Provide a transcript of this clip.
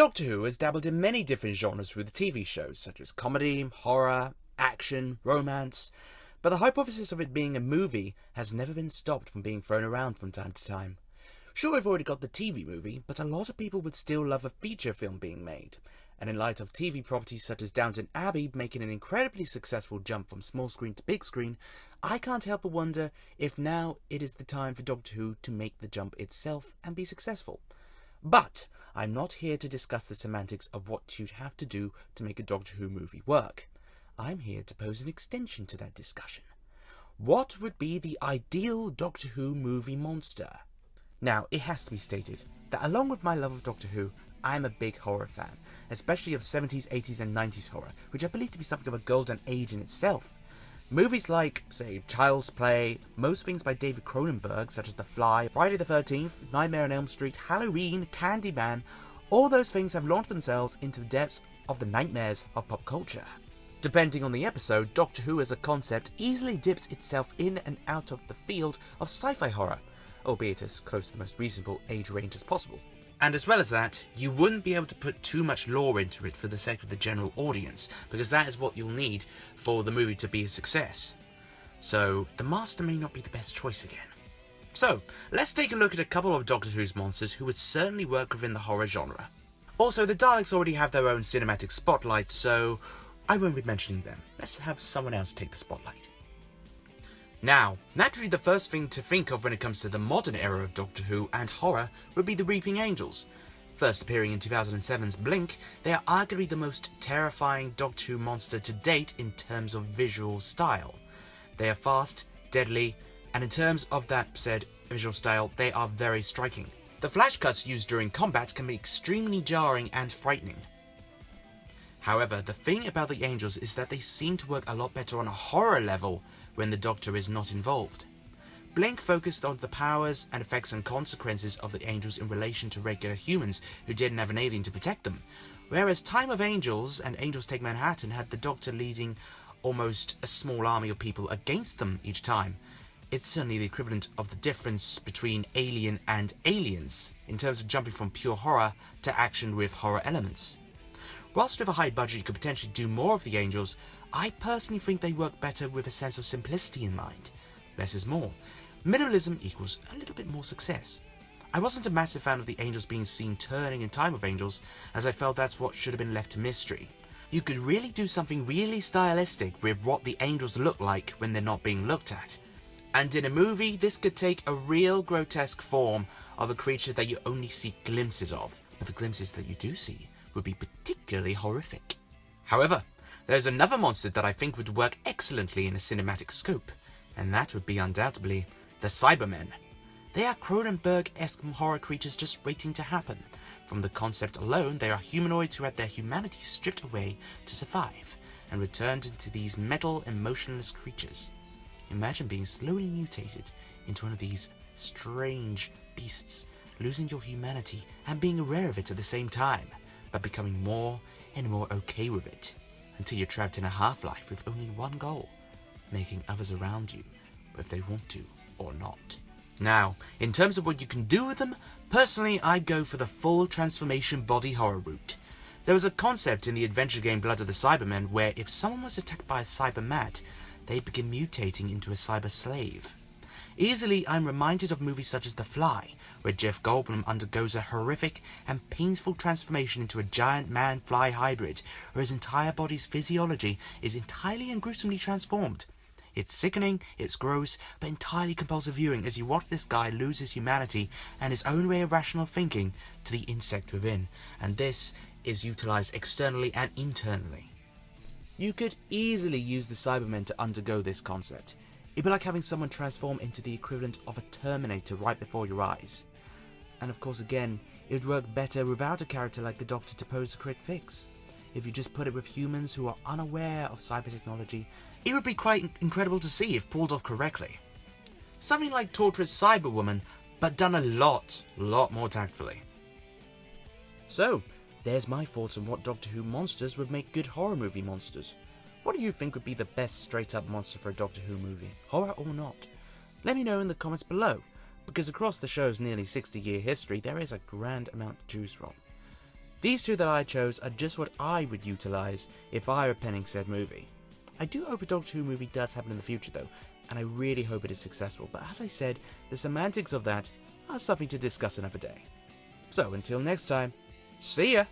Doctor Who has dabbled in many different genres through the TV shows, such as comedy, horror, action, romance, but the hypothesis of it being a movie has never been stopped from being thrown around from time to time. Sure, we've already got the TV movie, but a lot of people would still love a feature film being made, and in light of TV properties such as Downton Abbey making an incredibly successful jump from small screen to big screen, I can't help but wonder if now it is the time for Doctor Who to make the jump itself and be successful. But I'm not here to discuss the semantics of what you'd have to do to make a Doctor Who movie work. I'm here to pose an extension to that discussion. What would be the ideal Doctor Who movie monster? Now, it has to be stated that along with my love of Doctor Who, I am a big horror fan, especially of 70s, 80s and 90s horror, which I believe to be something of a golden age in itself. Movies like, say, Child's Play, most things by David Cronenberg, such as The Fly, Friday the 13th, Nightmare on Elm Street, Halloween, Candyman, all those things have launched themselves into the depths of the nightmares of pop culture. Depending on the episode, Doctor Who as a concept easily dips itself in and out of the field of sci-fi horror, albeit as close to the most reasonable age range as possible. And as well as that, you wouldn't be able to put too much lore into it for the sake of the general audience, because that is what you'll need for the movie to be a success. So, the Master may not be the best choice again. So, let's take a look at a couple of Doctor Who's monsters who would certainly work within the horror genre. Also, the Daleks already have their own cinematic spotlight, so I won't be mentioning them. Let's have someone else take the spotlight. Now, naturally the first thing to think of when it comes to the modern era of Doctor Who and horror would be the Weeping Angels. First appearing in 2007's Blink, they are arguably the most terrifying Doctor Who monster to date in terms of visual style. They are fast, deadly, and in terms of that said visual style, they are very striking. The flash cuts used during combat can be extremely jarring and frightening. However, the thing about the Angels is that they seem to work a lot better on a horror level when the Doctor is not involved. Blink focused on the powers and effects and consequences of the Angels in relation to regular humans who didn't have an alien to protect them, whereas Time of Angels and Angels Take Manhattan had the Doctor leading almost a small army of people against them each time. It's certainly the equivalent of the difference between Alien and Aliens, in terms of jumping from pure horror to action with horror elements. Whilst with a high budget you could potentially do more of the Angels, I personally think they work better with a sense of simplicity in mind. Less is more. Minimalism equals a little bit more success. I wasn't a massive fan of the Angels being seen turning in Time of Angels, as I felt that's what should have been left to mystery. You could really do something really stylistic with what the Angels look like when they're not being looked at. And in a movie, this could take a real grotesque form of a creature that you only see glimpses of, but the glimpses that you do see would be particularly horrific. However, there's another monster that I think would work excellently in a cinematic scope, and that would be undoubtedly the Cybermen. They are Cronenberg-esque horror creatures just waiting to happen. From the concept alone, they are humanoids who had their humanity stripped away to survive, and returned into these metal, emotionless creatures. Imagine being slowly mutated into one of these strange beasts, losing your humanity and being aware of it at the same time, but becoming more and more okay with it, until you're trapped in a half-life with only one goal: making others around you, if they want to or not. Now, in terms of what you can do with them, personally I go for the full transformation body horror route. There was a concept in the adventure game Blood of the Cybermen where if someone was attacked by a cybermat, they begin mutating into a cyber slave. Easily, I'm reminded of movies such as The Fly, where Jeff Goldblum undergoes a horrific and painful transformation into a giant man-fly hybrid, where his entire body's physiology is entirely and gruesomely transformed. It's sickening, it's gross, but entirely compulsive viewing as you watch this guy lose his humanity and his own way of rational thinking to the insect within, and this is utilised externally and internally. You could easily use the Cybermen to undergo this concept. It'd be like having someone transform into the equivalent of a Terminator right before your eyes. And of course again, it would work better without a character like the Doctor to pose a quick fix. If you just put it with humans who are unaware of cyber technology, it would be quite incredible to see if pulled off correctly. Something like Torturous Cyberwoman, but done a lot more tactfully. So, there's my thoughts on what Doctor Who monsters would make good horror movie monsters. What do you think would be the best straight-up monster for a Doctor Who movie, horror or not? Let me know in the comments below, because across the show's nearly 60-year history, there is a grand amount to choose from. These two that I chose are just what I would utilise if I were penning said movie. I do hope a Doctor Who movie does happen in the future though, and I really hope it is successful, but as I said, the semantics of that are something to discuss another day. So until next time, see ya!